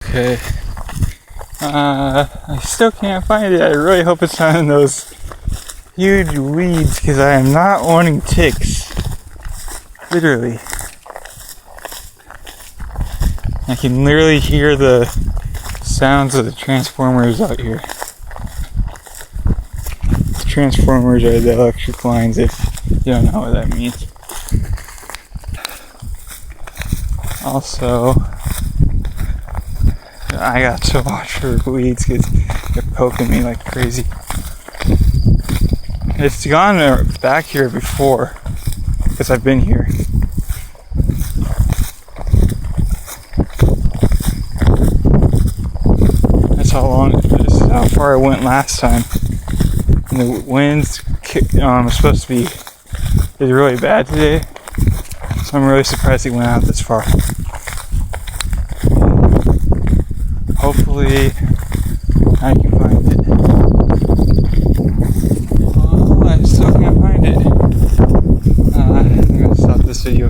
Okay. I still can't find it. I really hope it's not in those huge weeds because I am not wanting ticks. Literally. I can literally hear the sounds of the transformers out here. Transformers are the electric lines, if you don't know what that means. Also, I got to watch for weeds because they're poking me like crazy. It's gone back here before because I've been here. That's how long, this is how far I went last time. And the wind's supposed to be is really bad today, so I'm really surprised it went out this far. Hopefully I can find it. Oh, I still can't find it. I'm gonna stop this video.